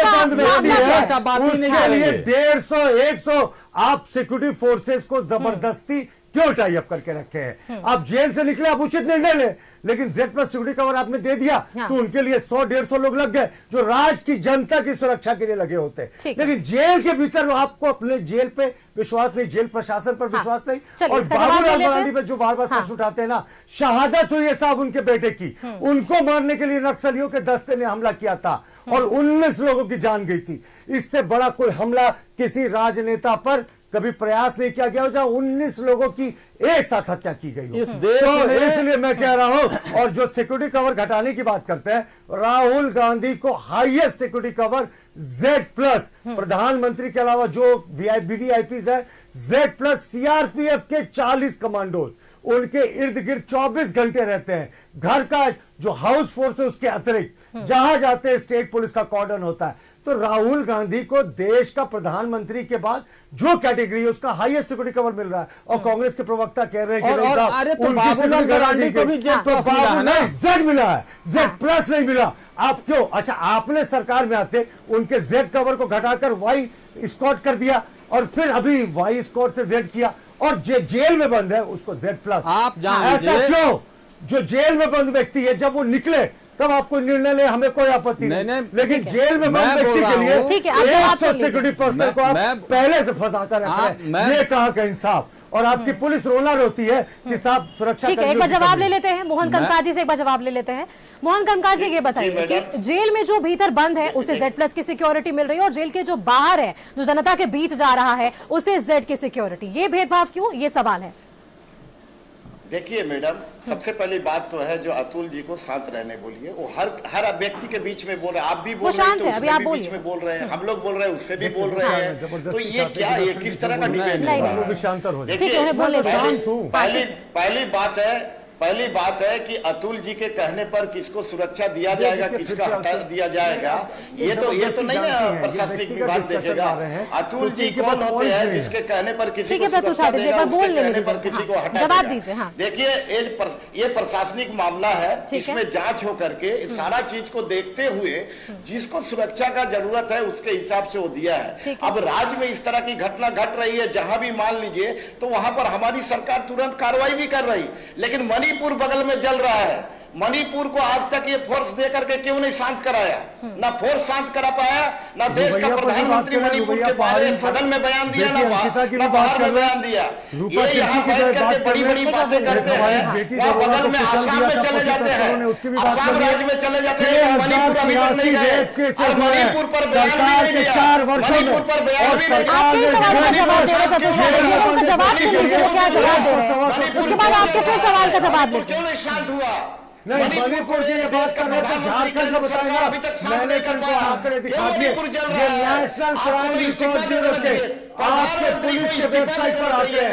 लिए 150-100 आप सिक्योरिटी फोर्सेस को जबरदस्ती क्यों टाई अप करके रखे हैं? आप जेल से निकले, आप उचित निर्णय ले, लेकिन जेड प्लस सिक्योरिटी कवर आपने दे दिया तो उनके लिए 100-150 लोग लग गए जो राज्य की जनता की सुरक्षा के लिए लगे होते। लेकिन जेल के भीतर आपको अपने जेल पे विश्वास नहीं, जेल प्रशासन पर विश्वास नहीं। और बाबूलाल मरांडी पे जो बार बार प्रश्न उठाते हैं ना, शहादत हुई है साहब उनके बेटे की, उनको मारने के लिए नक्सलियों के दस्ते ने हमला किया था और 19 लोगों की जान गई थी। इससे बड़ा कोई हमला किसी राजनेता पर कभी प्रयास नहीं किया गया जहां 19 लोगों की एक साथ हत्या की गई हो। तो इसलिए मैं कह रहा हूं, और जो सिक्योरिटी कवर घटाने की बात करते हैं, राहुल गांधी को highest security cover Z plus, प्रधानमंत्री के अलावा जो वीवीआईपीज है, जेड प्लस सीआरपीएफ के 40 कमांडोज उनके इर्द गिर्द 24 घंटे रहते हैं। घर का जो हाउस फोर्स है उसके अतिरिक्त जहां जाते हैं स्टेट पुलिस का कॉर्डन होता है। तो राहुल गांधी को देश का प्रधानमंत्री के बाद जो कैटेगरी है उसका हाईएस्ट सिक्योरिटी कवर मिल रहा है, और कांग्रेस के प्रवक्ता कह रहे हैं कि बाबूलाल मरांडी को भी जेड प्लस जेड मिला है, जेड प्लस नहीं मिला। आप क्यों? अच्छा, आपने सरकार में आते उनके जेड कवर को घटाकर वाई स्कॉट कर दिया, और फिर अभी वाई स्कॉट से जेड किया, और जेल में बंद है उसको जेड प्लस। आप ऐसा क्यों? जो जेल में बंद व्यक्ति है जब वो निकले तब आपको निर्णय ले, हमें कोई आपत्ति नहीं, लेकिन जेल में बंद व्यक्ति के लिए 100 सिक्योरिटी पर्सन को आप पहले से फंसा कर रख रहे हैं। ये कहाँ का इंसाफ? और आपकी पुलिस रोना रोती है कि साहब सुरक्षा। ठीक है, एक बार जवाब ले लेते हैं मोहन कर्मकार जी से, एक बार जवाब ले लेते हैं। मोहन कर्मकार जी ये बताइए कि जेल में जो भीतर बंद है उसे जेड प्लस की सिक्योरिटी मिल रही है, और जेल के जो बाहर है जो जनता के बीच जा रहा है उसे जेड की सिक्योरिटी, ये भेदभाव क्यों? ये सवाल है। देखिए मैडम, सबसे पहली बात तो है जो अतुल जी को शांत रहने बोलिए। वो हर व्यक्ति के बीच में बोल रहे हैं, आप भी बोल रहे हैं तो उसमें भी बीच में बोल रहे हैं, हम लोग बोल रहे हैं उससे भी बोल रहे हैं, तो ये क्या, ये किस तरह का डिबेट है? देखिए पहली बात है कि अतुल जी के कहने पर किसको सुरक्षा दिया जाएगा, किसका हटा दिया जाएगा, ये तो नहीं ना प्रशासनिक विभाग देखेगा। अतुल जी कौन होते हैं जिसके कहने पर किसी को सुरक्षा देगा, उसके कहने पर किसी को हटा देगा? देखिए ये प्रशासनिक मामला है, इसमें जांच हो करके सारा चीज को देखते हुए जिसको सुरक्षा का जरूरत है उसके हिसाब से वो दिया है। अब राज्य में इस तरह की घटना घट रही है, जहां भी मान लीजिए तो वहां पर हमारी सरकार तुरंत कार्रवाई भी कर रही, लेकिन मणिपुर बगल में जल रहा है। मणिपुर को आज तक ये फोर्स देकर के क्यों नहीं शांत कराया? ना फोर्स शांत करा पाया, ना देश का प्रधानमंत्री मणिपुर के बारे सदन में बयान दिया, ना बाहर में बयान दिया। ये यहाँ बैठ करके बड़ी बड़ी बातें करते हैं, वहाँ बगल में आसाम में चले जाते हैं, आसाम राज्य में चले जाते हैं, लेकिन मणिपुर अभी तक नहीं गए और मणिपुर पर बयान भी नहीं दिया, मणिपुर पर बयान भी नहीं दिया। क्यों नहीं शांत हुआ? मणिपुर से ये बात कर रहे थे, झारखंड को बताएंगे अभी तक शांत नहीं कर पाया। मणिपुर जल रहा है, नेशनल क्राइम रिकॉर्ड ब्यूरो के आपके पुलिस के वेबसाइट पर आते हैं,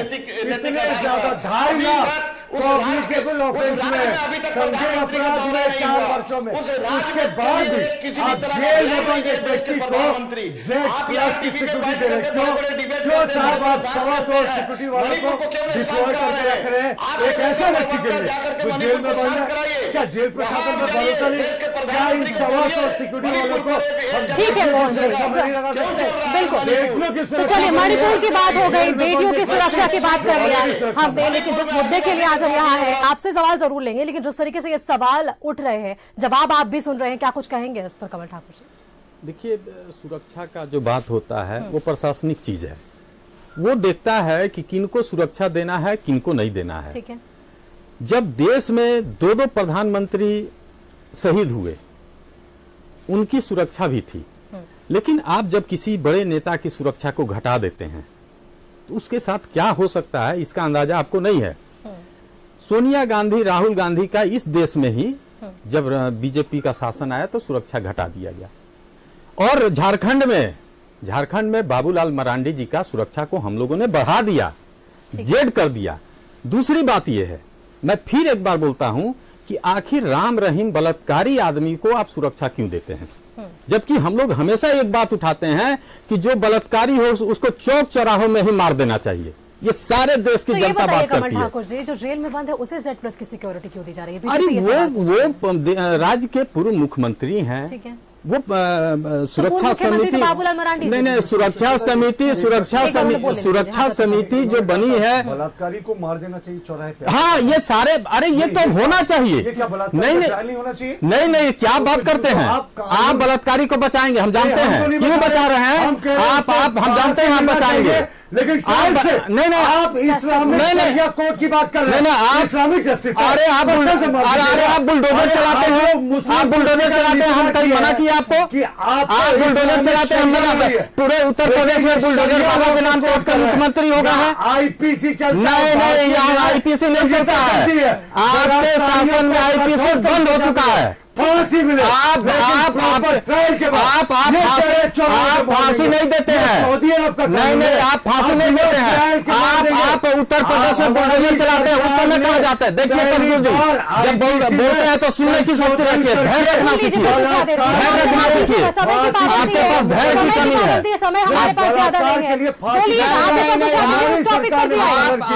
इतने ज्यादा 2.5 लाख कॉग्निटिव ऑफेंस में संज्ञेय अपराध हुए 4 वर्षों में, उसके बाद आप जेल में बंद एक व्यक्ति को Z+ की सिक्योरिटी दे रहे हो। क्यों साहब आप 125 सिक्योरिटी वालों को डिप्लॉय करके रख रहे हैं एक ऐसे व्यक्ति के लिए जो जेल में बंद है? क्या जेल प्रशासन पर भरोसा नहीं? क्या इन 125 सिक्योरिटी वालों को ठीक है बिल्कुल। तो चलिए मणिपुर की बात हो गई, बेटियों की सुरक्षा की बात कर रहे हैं हम, लेकिन जिस मुद्दे के लिए आज हम यहाँ है आपसे सवाल जरूर लेंगे, लेकिन जिस तरीके से ये सवाल उठ रहे हैं जवाब आप भी सुन रहे हैं, क्या कुछ कहेंगे इस पर कमल ठाकुर जी? देखिए, सुरक्षा का जो बात होता है वो प्रशासनिक चीज है, वो देखता है कि किनको सुरक्षा देना है, किनको नहीं देना है। ठीक है। जब देश में 2 प्रधानमंत्री शहीद हुए, उनकी सुरक्षा भी थी, लेकिन आप जब किसी बड़े नेता की सुरक्षा को घटा देते हैं तो उसके साथ क्या हो सकता है इसका अंदाजा आपको नहीं है। सोनिया गांधी, राहुल गांधी का इस देश में ही जब बीजेपी का शासन आया तो सुरक्षा घटा दिया गया, और झारखंड में बाबूलाल मरांडी जी का सुरक्षा को हम लोगों ने बढ़ा दिया, जेड कर दिया। दूसरी बात यह है, मैं फिर एक बार बोलता हूं कि आखिर राम रहीम बलात्कारी आदमी को आप सुरक्षा क्यों देते हैं? जबकि हम लोग हमेशा एक बात उठाते हैं कि जो बलात्कारी हो उसको चौक चौराहों में ही मार देना चाहिए। ये सारे देश की जनता बात करती है। ठाकुर जी, जो जेल में बंद है उसे Z+ की सिक्योरिटी क्यों दी जा रही है? अरे वो राज्य के पूर्व मुख्यमंत्री हैं, ठीक है, वो सुरक्षा समिति नहीं सुरक्षा समिति जो बनी है, बलात्कारी को मार देना चाहिए चौराहे पे। हाँ, ये सारे, अरे ये तो होना चाहिए। ये क्या बलात्कार नहीं होना चाहिए? नहीं, क्या बात करते हैं आप? बलात्कारी को बचाएंगे, हम जानते हैं क्यों बचा रहे हैं आप, हम जानते हैं हम बचाएंगे, लेकिन नहीं आप इस्लामिक शरिया कोर्ट की बात कर रहे हैं, आप इस्लामिक जस्टिस। अरे आप बुलडोजर चलाते हैं, हम कहीं मना किया आपको कि आप बुलडोजर चलाते हैं? पूरे उत्तर प्रदेश में बुलडोजर बाबा के नाम से आपका मुख्यमंत्री होगा है। आईपीसी चलता है? नहीं, यहाँ आईपीसी नहीं चलता है, आपके शासन में आईपीसी बंद हो चुका है। फांसी मिले आप फांसी नहीं देते हैं, नहीं आप फांसी नहीं देते हैं, आप उत्तर प्रदेश में बुलडोजर चलाते हैं, उस समय कहा जाता है। देखिए कपूर जी, जब बोलते हैं तो सुनने की शक्ति रखिए, धैर्य रखना सीखिए, धैर्य रखना सीखिए, आपके पास धैर्य की कमी है।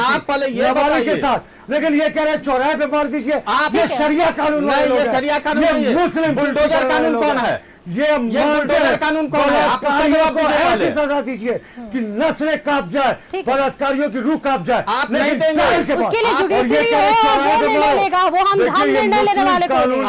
आप पहले ये बताइए, लेकिन ये कह रहे हैं चौराहे पे मार दीजिए, ये शरिया कानून नहीं, ये शरिया कानून नहीं है। मुस्लिम बुलडोजर कानून कौन है? ये बुलडोजर कानून कौन है? आप उसका जवाब ऐसी सजा दीजिए कि नस्लें कांप जाए, बलात्कारियों की रूह कांप जाए। आप नहीं देंगे, उसके लिए जुडिशरी हो, वो हम निर्णय लेने वाले कानून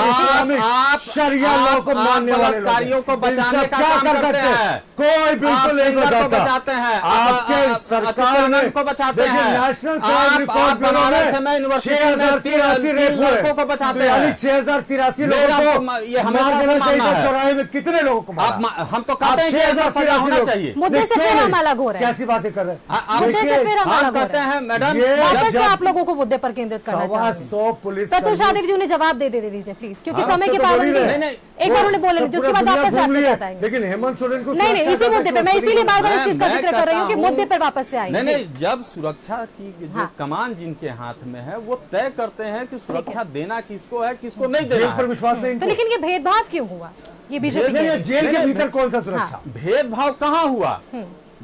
शरिया लॉ को मानने वाले बलात्कारियों को बचाने का काम करते हैं, कोई बिल्कुल नहीं बचाते हैं, आपके सरकार को बचाते हैं। नेशनल क्राइम रिकॉर्ड ब्यूरो में 6083 लड़कों को बचाते हैं, 6083 लोगों को ये हमेशा चौराहे में में कितने लोगों को मारा? हम तो कहते हैं कि ऐसा सजा होना चाहिए। मुद्दे से फिर हम अलग हो रहे हैं। कैसी बातें कर रहे हैं? मुद्दे से फिर हम अलग कहते हैं मैडम, वापस से आप लोगों को मुद्दे पर केंद्रित करना चाहिए। 100 पुलिस प्रतुल शाहदेव जी उन्हें जवाब दे दीजिए प्लीज, क्योंकि समय की पाबंदी है। एक बार उन्हें बोले, उसके बाद वापस आपके साथ आएंगे। लेकिन हेमंत सोरेन को नहीं, इसी मुद्दे पे मैं इसीलिए बार बार इस चीज का जिक्र कर रही हूँ कि मुद्दे पर वापस से आएंगे। नहीं, जब सुरक्षा की जो कमान जिनके हाथ में है वो तय करते हैं कि सुरक्षा देना किसको है, किसको नहीं देना पर विश्वास नहीं। तो लेकिन ये भेदभाव क्यों हुआ? ये बीजेपी जेल के भीतर कौन सा सुरक्षा? भेदभाव कहाँ हुआ?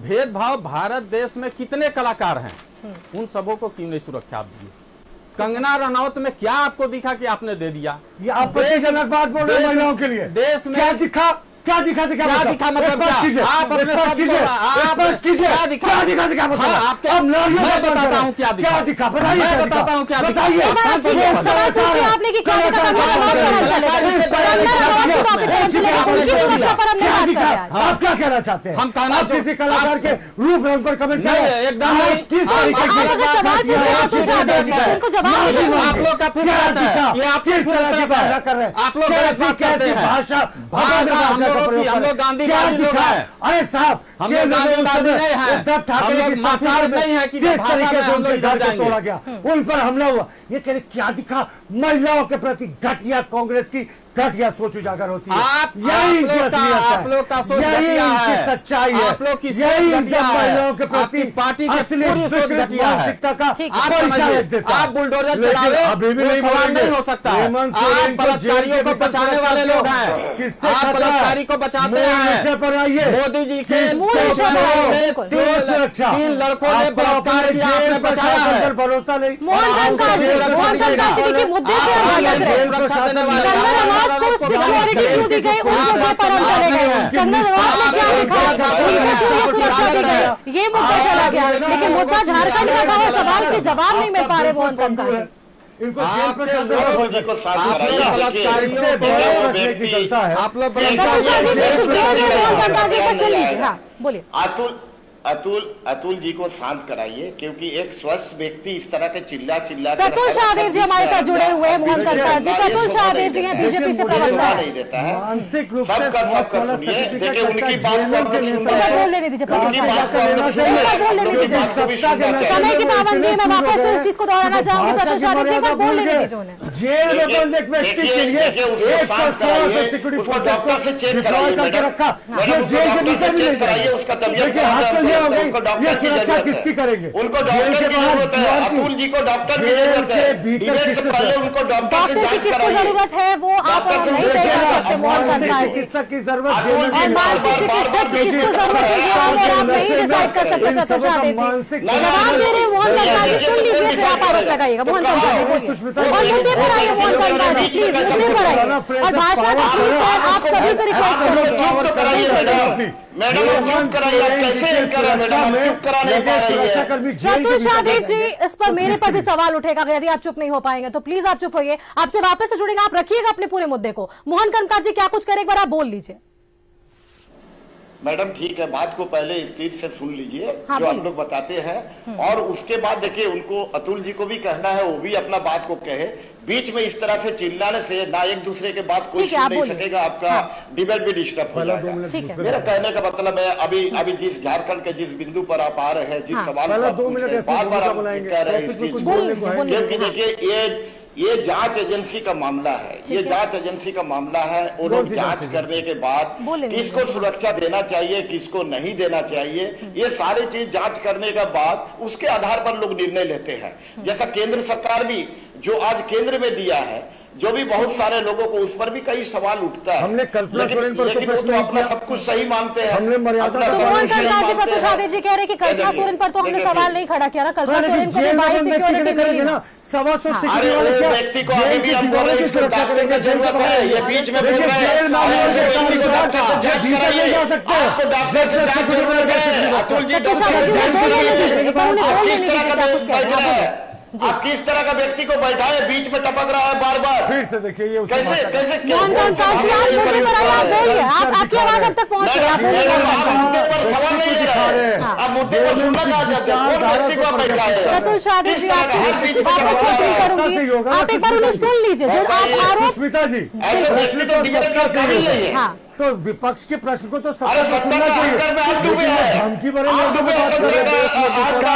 भेदभाव भारत देश में कितने कलाकार हैं, उन सबों को क्यों नहीं सुरक्षा आप दिए? कंगना रनौत में क्या आपको दिखा कि आपने दे दिया? ये आप अलग बात बोल रहे हैं महिलाओं के लिए। देश में क्या दिखा? क्या दिखा से क्या दिखा? मतलब आप अपने स्पष्ट कीजिए, क्या दिखा से क्या मतलब? मैं बताता हूँ क्या दिखा। क्या दिखा बताइए? मैं बताता हूँ क्या दिखा। आपने कि क्या आप क्या कहना चाहते हैं? हम कहना किसी कलाकार के रूप रंग पर कमेंट नहीं, एकदम नहीं। किस तरीके आप लोग का फिर ये आप किस तरह की भाषा कर रहे हैं? आप लोग कैसी भाषा? हम लोग गांधीवादी लोग हैं। अरे साहब, हम लोग गांधीवादी नहीं है। उद्धव ठाकरे की सरकार में नहीं है कि किस भाषा तरीके में से हम उनके लोग घर को जाएंगे। तोड़ा गया, उन पर हमला हुआ। ये कह रहे क्या दिखा? महिलाओं के प्रति घटिया कांग्रेस की घटिया सोच उजागर होती है। यही आप लोग का सोच घटिया है, सच्चाई है। आप लोग की यही महिलाओं के प्रति पार्टी की असली पूरी सोच घटिया है। आप बुलडोजर चलावे अभी भी वो सवाल नहीं हो सकता। आप बलात्कारियों को बचाने वाले लोग हैं, आप बलात्कारी को बचाते हैं। मोदी जी के 3 लड़कों ने बलात्कार किया, आपने बचाया है। भरोसा नहीं। सुरक्षा देने वाले सिक्योरिटी क्यों दी गई? उनको पर हम चले गए। कंगना रनौत ने क्या दिखा? उनको क्यों ये सुरक्षा दी गई? ये मुद्दा चला गया। लेकिन मुद्दा झारखंड का था, सवाल के जवाब नहीं मिल पा रहे मोहन कंका जी। इनको आप लोग बोलिए। अतुल जी को शांत कराइए, क्योंकि एक स्वस्थ व्यक्ति इस तरह के चिल्ला प्रतुल शाहदेव जी हमारे साथ जुड़े हुए हैं। मोहन कंका जी, प्रतुल शाहदेव जी हैं बीजेपी से प्रवक्ता नहीं देता है। मानसिक रूप सबका सुनिए। देखिए उनकी बात को आप लोग सुन रहे हैं, बोलने दीजिए। उनकी बात को आप लोग सुन रहे हैं, उनकी बात को भी सुनना चाहिए। समय की पाबंदी में वापस इस चीज को दोहराना चाहूंगी। प्रतुल शाहदेव जी एक बार बोल लेने दीजिए उन्हें। जेल में बंद एक व्यक्ति के लिए उसको शांत कराइए, उसको डॉक्टर से चेक कराइए मैडम, डॉक्टर से चेक कराइए, उसका तबियत उसको डॉक्टर की जरूरत किसकी करेंगे? उनको डॉक्टर की जरूरत है। अतुल जी को डॉक्टर की जरूरत है। डिबेट से पहले उनको डॉक्टर से जांच कराइए। जरूरत है वो आप नहीं दे सकते मोहन कंका जी। चिकित्सक की जरूरत डिसाइड कर सकते प्रतुल शाहदेव जी। जवाब दे रहे मोहन कंका जी, सुन लीजिए फिर आप आरोप लगाइएगा। मोहन कंका जी बोलिए और मुद्दे पर आइए। मोहन कंका जी प्लीज मुद्दे पर आइए और भाषा का आप सभी से रिक्वेस्ट चुप कराइए मैडम, आप चुप कराइए। आप कैसे कर रहे हैं मैडम? आप चुप करा नहीं पा रही है। प्रतुल शाहदेव जी, इस पर मेरे पर भी सवाल उठेगा यदि आप चुप नहीं हो पाएंगे तो प्लीज आप चुप होइए। आपसे वापस से जुड़ेंगे, आप रखिएगा अपने पूरे मुद्दे को। मोहन कंका जी क्या कुछ करे एक बार आप बोल लीजिए। मैडम ठीक है, बात को पहले स्थिर से सुन लीजिए जो हम लोग बताते हैं, और उसके बाद देखिए उनको अतुल जी को भी कहना है, वो भी अपना बात को कहे। बीच में इस तरह से चिल्लाने से ना एक दूसरे के बात कोई सुन नहीं सकेगा, आपका डिबेट भी डिस्टर्ब हो जाएगा। मेरा कहने का मतलब है अभी जिस झारखंड के जिस बिंदु पर आप आ रहे हैं, जिस सवाल पर बार बार आप कह रहे हैं इस चीज को, क्योंकि देखिए ये जांच एजेंसी का मामला है। ये जांच एजेंसी का मामला है। वो लोग जांच करने के बाद किसको सुरक्षा देना चाहिए, किसको नहीं देना चाहिए, ये सारी चीज जांच करने के बाद उसके आधार पर लोग निर्णय लेते हैं। जैसा केंद्र सरकार भी जो आज केंद्र में दिया है, जो भी बहुत सारे लोगों को उस पर भी कई सवाल उठता है। हमने कल्पना सोरेन पर लेकिन वो तो अपना सब कुछ सही मानते हैं। हमने मर्यादा प्रतुल शाहदेव जी कह रहे हैं कि कल्पना सोरेन पर तो हमने सवाल नहीं खड़ा किया ना। कल्पना सोरेन को बाई सिक्योरिटी मिली ना। 125 व्यक्ति को अभी भी हम बोल रहे हैं इसको डॉक्टर की जरूरत है। ये बीच में बोल रहे हैं ऐसे व्यक्ति को डॉक्टर से जांच कराइए, आपको डॉक्टर से जांच जरूरत है। अतुल जी डॉक्टर से जांच कराइए। आप किस तरह का बैठ रहे हैं? आप किस तरह का व्यक्ति को बैठाए, बीच में टपक रहा है बार बार। फिर से देखिए ये कैसे आपकी आवाज अब तक पहुंच रही है। आप मुद्दे पर सवाल नहीं ले रहे हैं, आप मुद्दे पर सुनना कहा जाता है। कौन व्यक्ति को आप बैठाए? प्रतुल शाहदेव जी आप एक बार उन्हें सुन लीजिए। जो आप आरोप सुष्मिता जी, ऐसे व्यक्ति तो डिबेट का काबिल नहीं है। तो विपक्ष के प्रश्न को तो अरे सत्ता का अंकर में आप डूबे हैं, धमकी भरे आप डूबे हैं सत्ता का।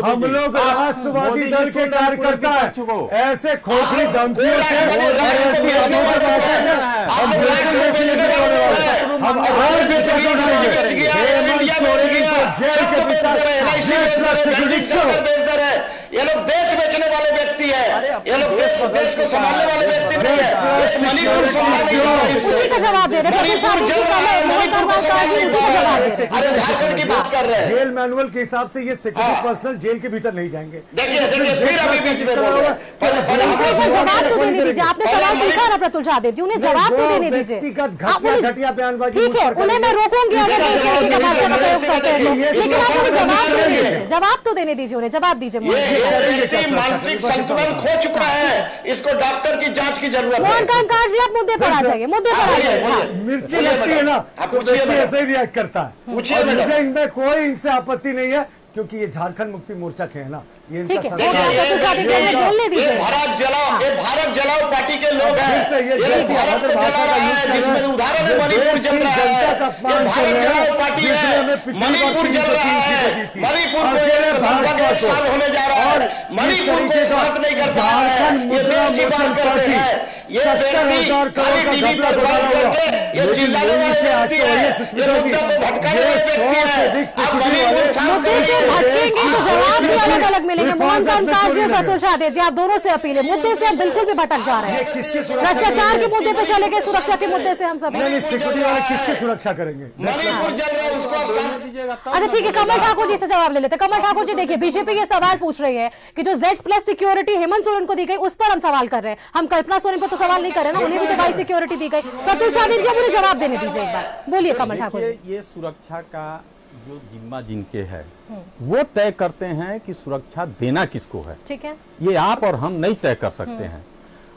हम लोग राष्ट्रवादी दल के कार्यकर्ता हैं, ऐसे खोखली धमकियों से ये लोग देश बेचने वाले व्यक्ति है, ये लोग देश को संभालने वाले व्यक्ति नहीं है। मणिपुर संभाल नहीं जा रहा है, मणिपुर जल रहा है, मणिपुर को संभाल नहीं पा रहा है। अरे झारखंड की बात कर रहे हैं। जेल मैनुअल के हिसाब से ये सिक्योरिटी पर्सनल जेल के भीतर नहीं जाएंगे। देखिए फिर अभी बीच में बोल रहे हैं। जवाब तो देने दीजिए, आपने सवाल पूछा ना प्रतुल शाहदेव जी, उन्हें जवाब तो देने दीजिए। घटिया बयानबाजी, ठीक है, उन्हें मैं रोकूंगी अगर लेकिन आप उन्हें जवाब दे दीजिए, जवाब तो देने दीजिए, उन्हें जवाब दीजिए। व्यक्ति मानसिक संतुलन खो चुका है, इसको डॉक्टर की जांच की जरूरत है। मोहन कांकार जी, आप मुद्दे पर आ जाइए, मुद्दे पर आ जाइए। मिर्ची लगती है ना तो ऐसे ही रिएक्ट करता है। पूछिए मैडम, इनमें कोई इनसे आपत्ति नहीं है क्योंकि ये झारखंड मुक्ति मोर्चा के है ना, ये ठीक है। ये भारत जलाओ पार्टी के लोग हैं, ये भारत को जला रहा है, जिसमें उदाहरण है मणिपुर जल रहा है। ये भारत जलाओ पार्टी है, मणिपुर जल रहा है, मणिपुर को लगभग 1 साल होने जा रहा है, मणिपुर को शांत नहीं कर पा रहा है। ये देश की बात करते हैं, ये व्यक्ति खाली टीवी पर बात करके ये चिल्लाने वाले व्यक्ति है, ये मुद्दा को भटकाने वाले व्यक्ति है। आप मणिपुर शांत भटकेंगे तो जवाब भी अलग अलग मिलेंगे। मोहन कांकार जी, प्रतुल शाहदेव जी, आप दोनों से अपील है, मुद्दे से बिल्कुल भी भटक जा रहे हैं। भ्रष्टाचार के मुद्दे पे चले गए, सुरक्षा के मुद्दे से हम सब किसकी सुरक्षा करेंगे? मणिपुर जल रहा है, उसको आप शांत दीजिएगा। अच्छा ठीक है, कमल ठाकुर जी से जवाब ले लेते हैं। कमल ठाकुर जी, देखिए बीजेपी ये सवाल पूछ रही है कि जो Z+ सिक्योरिटी हेमंत सोरेन को दी गई उस पर हम सवाल कर रहे हैं। हम कल्पना सोरेन पर तो सवाल नहीं कर रहे ना, उन्हें भी तो भाई सिक्योरिटी दी गई। प्रतुल शाहदेव जी, आप मुझे जवाब देने दीजिए एक बार, बोलिए कमल ठाकुर जी। ये सुरक्षा का जो जिम्मा जिनके है वो तय करते हैं कि सुरक्षा देना किसको है, ठीक है, ये आप और हम नहीं तय कर सकते हैं।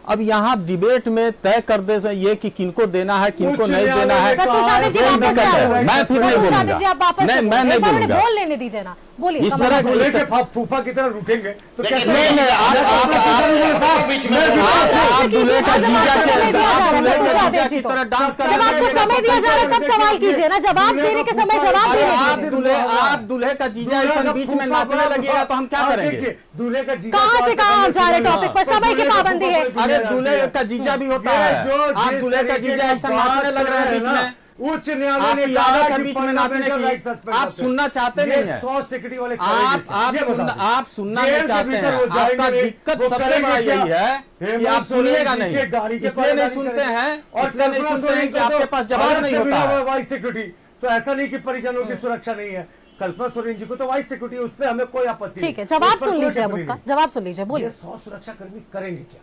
अब यहाँ डिबेट में तय कर दे ये कि किनको देना है किनको नहीं देना है, मैं फिर नहीं बोलूंगा, मैं नहीं बोलूंगा। बोल लेने दीजिए ना, बोलिए। इस तरह फूफा की तरह रुकेंगे तो कैसे? आप दूल्हे का जीजा की तरह डांस कर, जब आपको समय दिया जा रहा है तब सवाल कीजिए ना, जवाब देने के समय जवाब दीजिए। आप दूल्हे का जीजा बीच में नाचने लगेगा तो हम क्या करेंगे? दूल्हे का जीजा कहाँ से कहाँ जा रहे टॉपिक पर, समय की पाबंदी है। अरे दूल्हे का जीजा भी होता है, आप दूल्हे का जीजा ऐसा नाचने लग रहे हैं बीच में, उच्च न्यायालय ने बीच में नाचने की आप सुनना चाहते नहीं है। 100 सिक्योरिटी वाले आप सुनना नहीं चाहते हैं। आपका दिक्कत सबसे बड़ा यही है कि आप सुनिएगा नहीं, इसलिए नहीं सुनते हैं, इसलिए नहीं सुनते हैं कि आपके पास जवाब नहीं होता है। वाइस सिक्योरिटी तो ऐसा नहीं कि परिजनों की सुरक्षा नहीं है, कल्पना सोरेन जी को तो वाइस सिक्योरिटी, उस पर हमें कोई आपत्ति नहीं। ठीक है, जवाब सुन लीजिए, अब उसका जवाब सुन लीजिए, बोलिए। 100 सुरक्षा कर्मी करेंगे क्या?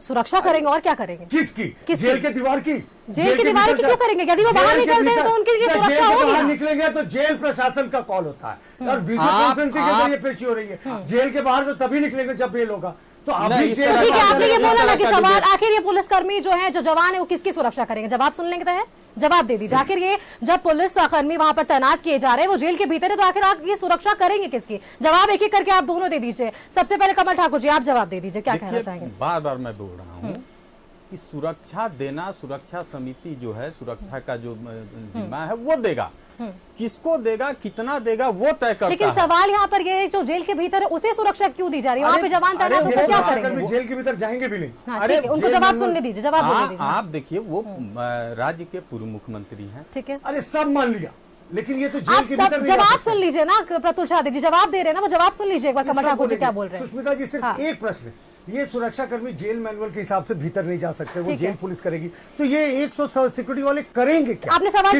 सुरक्षा करेंगे और क्या करेंगे? किसकी? जेल के दीवार की? जेल की दीवार की क्यों करेंगे? यदि वो बाहर निकलते हैं तो उनकी ये सुरक्षा होगी। बाहर निकलेंगे तो जेल प्रशासन का कॉल होता है और वीडियो कॉन्फ्रेंसिंग के जरिए पेशी हो रही है। जेल के बाहर तो तभी निकलेंगे जब बेल होगा। तो ठीक है, आपने ये बोला ना कि सवाल आखिर ये पुलिसकर्मी जो है, जो जवान है, वो किसकी सुरक्षा करेंगे? जवाब सुन लेंगे तो है, जवाब दे दीजिए। आखिर ये जब पुलिसकर्मी वहां पर तैनात किए जा रहे हैं, वो जेल के भीतर है, तो आखिर आप ये सुरक्षा करेंगे किसकी? जवाब एक एक करके आप दोनों दे दीजिए। सबसे पहले कमल ठाकुर जी, आप जवाब दे दीजिए, क्या कहना चाहेंगे? बार बार मैं बोल रहा हूँ कि सुरक्षा देना, सुरक्षा समिति जो है, सुरक्षा का जो जिम्मा है वो देगा, किसको देगा, कितना देगा, वो तय करता है। लेकिन सवाल यहाँ पर ये है, जो जेल के भीतर है उसे सुरक्षा क्यों दी जा रही है? वहाँ पे जवान तैनात हो तो क्या करेंगे? जेल के भीतर जाएंगे भी नहीं। हाँ, ठीक है, उनको जवाब सुनने दीजिए, जवाब बोलने दीजिए। आप देखिए, वो राज्य के पूर्व मुख्यमंत्री हैं, ठीक है, अरे सब मान लिया, लेकिन ये तो जेल के भीतर जवाब सुन लीजिए ना। प्रतुल शाहदेव जी जवाब दे रहे हैं ना, वो जवाब सुन लीजिए एक बार। कमल ठाकुर जी क्या बोल रहे हैं? सुष्मिता जी, सिर्फ एक प्रश्न, ये सुरक्षा कर्मी जेल मैनुअल के हिसाब से भीतर नहीं जा सकते, वो जेल पुलिस करेगी, तो ये 100 सिक्योरिटी वाले करेंगे क्या? आपने सवाल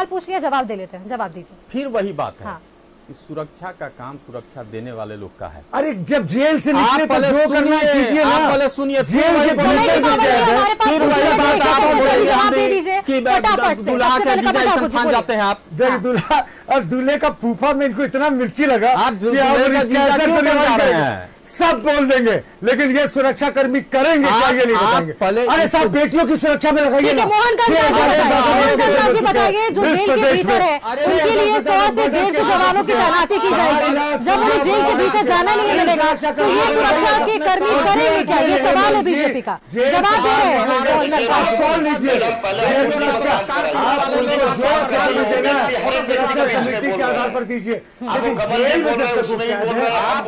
पूछ लिया, जवाब दे लेते हैं, जवाब दीजिए। फिर वही बात है कि सुरक्षा का काम सुरक्षा देने वाले लोग का है। अरे जब जेल से निकले तो जो करना कीजिए ना, पहले सुनिए, जेल के दूल्हा जाते हैं आप, दूल्हा और दूल्हे का फूफा में इनको इतना मिर्ची लगा, आप दूल्हे का जीजा क्यों बन जा रहे हैं? सब बोल देंगे, लेकिन ये सुरक्षा कर्मी करेंगे क्या ये नहीं बताएंगे। अरे साहब बेटियों की सुरक्षा में लगाइए ना। मोहन जी बताइए, जो जेल के भीतर है उनके लिए 100 से 150 जवानों की तैनाती की जाएगी। जब उन्हें जेल के भीतर जाना नहीं मिलेगा तो ये सुरक्षा के कर्मी करेंगे क्या? ये सवाल है बीजेपी का, जवाब दे रहे हैं। दीजिए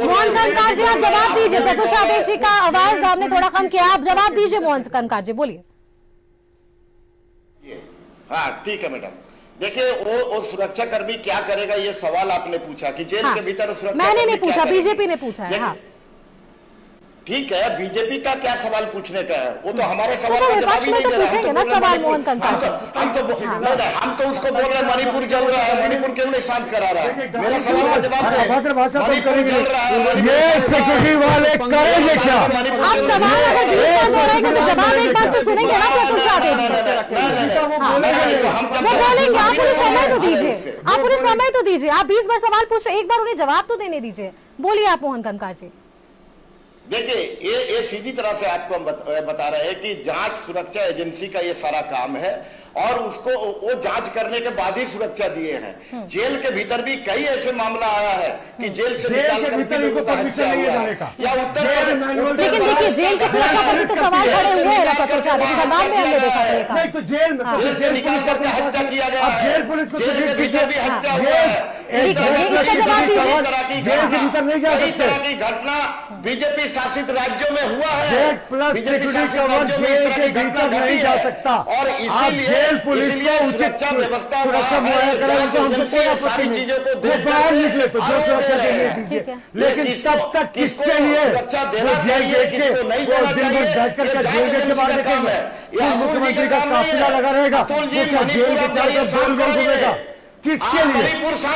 मोहन कनकार जी, आप जवाब दीजिए। प्रत्युष आदेश जी का आवाज आपने थोड़ा कम किया, आप जवाब दीजिए। मोहन कनकार जी बोलिए। हाँ ठीक है मैडम, देखिए वो सुरक्षा कर्मी क्या करेगा, ये सवाल आपने पूछा कि जेल के भीतर सुरक्षा। मैंने नहीं पूछा, बीजेपी ने पूछा है। हाँ ठीक है, बीजेपी का क्या सवाल पूछने का है, वो तो हमारे सवाल का जवाब ही नहीं दे रहा है। हम तो उसको बोल रहे हैं मणिपुर जल रहा है, मणिपुर क्यों नहीं शांत करा रहा है? मेरा सवाल का जवाब दे। मणिपुर जल रहा है, ये सिक्योरिटी वाले करेंगे क्या? आप सवाल अगर 20 बार बोलेंगे तो जवाब एक बार तो सुनेंगे ना। वो बोलेंगे, आप उन्हें समय तो दीजिए, आप उन्हें समय तो दीजिए। आप 20 बार सवाल पूछ रहे, एक बार उन्हें जवाब तो देने दीजिए। बोलिए आप मोहन कनकार जी। देखिए ये सीधी तरह से आपको हम बता रहे हैं कि जांच सुरक्षा एजेंसी का ये सारा काम है और उसको वो जांच करने के बाद ही सुरक्षा दिए हैं। जेल के भीतर भी कई ऐसे मामला आया है कि जेल से निकाल कर लोगों का हत्या हुआ है या उत्तर प्रदेश। लेकिन देखिए जेल के सुरक्षा पर भी तो सवाल खड़े हुए हैं। नहीं तो जेल से निकाल करके हत्या किया गया है, जेल के भीतर भी हत्या हुआ है। कई तरह की घटना बीजेपी शासित राज्यों में हुआ है, बीजेपी शासित राज्यों में इस तरह की घटना घटी है और इसीलिए सुरक्षा व्यवस्था सारी चीजों को लेकिन तब तक किसके लिए सुरक्षा देना चाहिए, किसको नहीं देना चाहिए, काम है। मुख्यमंत्री का काफिला लगा रहेगा, किसके लिए?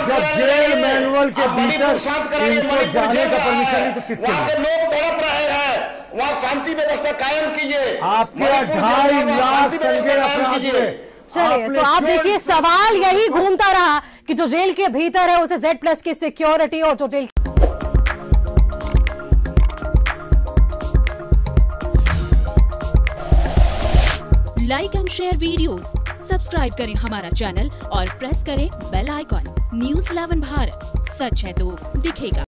जब जेल मैनुअल के भीतर जाने का परमिशन नहीं तो किसके लिए? लोग तड़प रहे हैं, वहाँ शांति व्यवस्था कायम कीजिए। आपके 2.5 लाख चलिए, तो आप देखिए सवाल यही घूमता रहा कि जो जेल के भीतर है उसे Z+ की सिक्योरिटी और जो gel like and share videos, subscribe करें हमारा चैनल और प्रेस करें बेल आइकॉन। News 11 भारत, सच है तो दिखेगा।